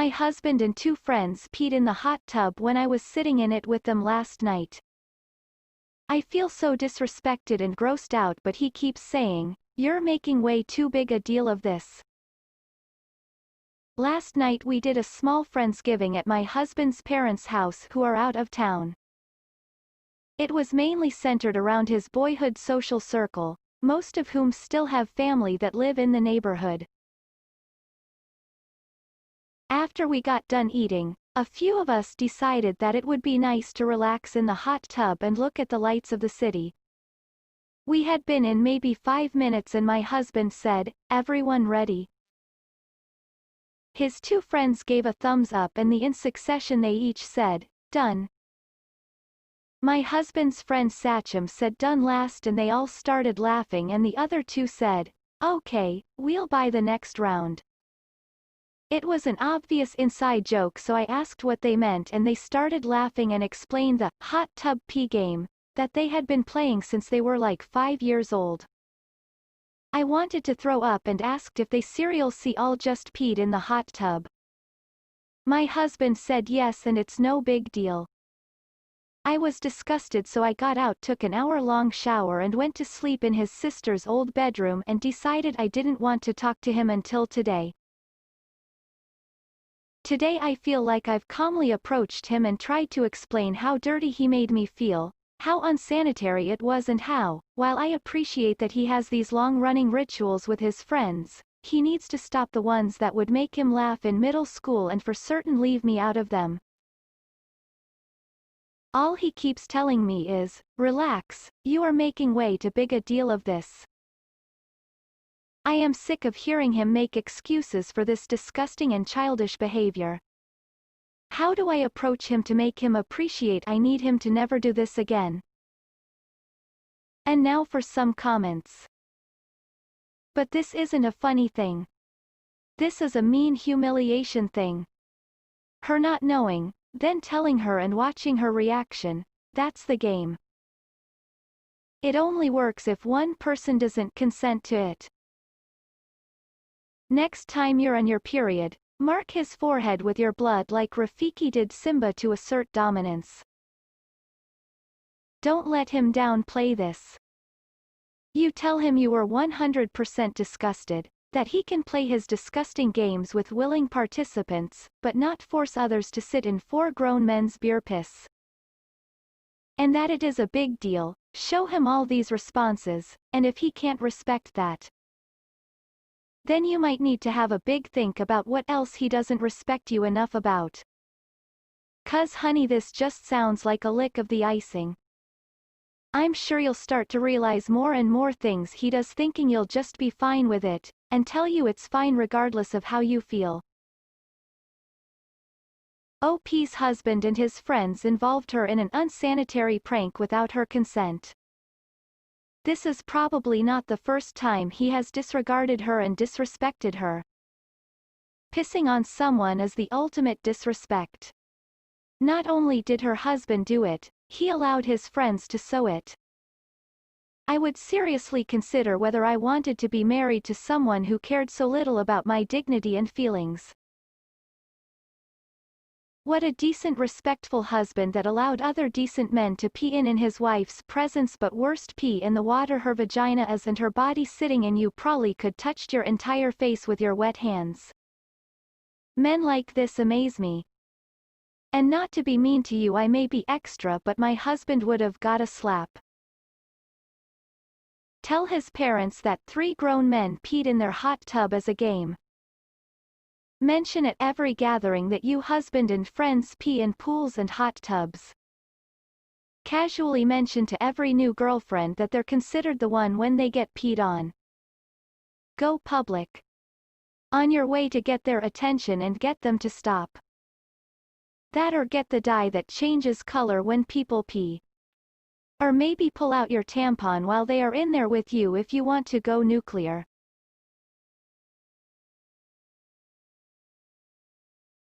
My husband and 2 friends peed in the hot tub when I was sitting in it with them last night. I feel so disrespected and grossed out, but he keeps saying, "You're making way too big a deal of this." Last night we did a small friendsgiving at my husband's parents' house who are out of town. It was mainly centered around his boyhood social circle, most of whom still have family that live in the neighborhood. After we got done eating, a few of us decided that it would be nice to relax in the hot tub and look at the lights of the city. We had been in maybe 5 minutes and my husband said, "Everyone ready?" His 2 friends gave a thumbs up and in succession they each said, "Done." My husband's friend Sachem said done last and they all started laughing and the other 2 said, "Okay, we'll buy the next round." It was an obvious inside joke, so I asked what they meant and they started laughing and explained the hot tub pee game that they had been playing since they were like 5 years old. I wanted to throw up and asked if they seriously all just peed in the hot tub. My husband said yes and it's no big deal. I was disgusted, so I got out, took an hour-long shower and went to sleep in his sister's old bedroom and decided I didn't want to talk to him until today. Today I feel like I've calmly approached him and tried to explain how dirty he made me feel, how unsanitary it was and how, while I appreciate that he has these long-running rituals with his friends, he needs to stop the ones that would make him laugh in middle school and for certain leave me out of them. All he keeps telling me is, "Relax, you are making way too big a deal of this." I am sick of hearing him make excuses for this disgusting and childish behavior. How do I approach him to make him appreciate I need him to never do this again? And now for some comments. But this isn't a funny thing. This is a mean humiliation thing. Her not knowing, then telling her and watching her reaction, that's the game. It only works if one person doesn't consent to it. Next time you're on your period, mark his forehead with your blood like Rafiki did Simba to assert dominance. Don't let him downplay this. You tell him you were 100% disgusted, that he can play his disgusting games with willing participants, but not force others to sit in 4 grown men's beer piss. And that it is a big deal, show him all these responses, and if he can't respect that, then you might need to have a big think about what else he doesn't respect you enough about. 'Cause honey, this just sounds like a lick of the icing. I'm sure you'll start to realize more and more things he does, thinking you'll just be fine with it, and tell you it's fine regardless of how you feel. OP's husband and his friends involved her in an unsanitary prank without her consent. This is probably not the first time he has disregarded her and disrespected her. Pissing on someone is the ultimate disrespect. Not only did her husband do it, he allowed his friends to sew it. I would seriously consider whether I wanted to be married to someone who cared so little about my dignity and feelings. What a decent, respectful husband that allowed other decent men to pee in his wife's presence, but worst, pee in the water her vagina is and her body sitting in. You probably could touched your entire face with your wet hands. Men like this amaze me. And not to be mean to you, I may be extra, but my husband would have got a slap. Tell his parents that 3 grown men peed in their hot tub as a game. Mention at every gathering that you husband and friends pee in pools and hot tubs. Casually mention to every new girlfriend that they're considered the one when they get peed on. Go public. On your way to get their attention and get them to stop. That, or get the dye that changes color when people pee. Or maybe pull out your tampon while they are in there with you if you want to go nuclear.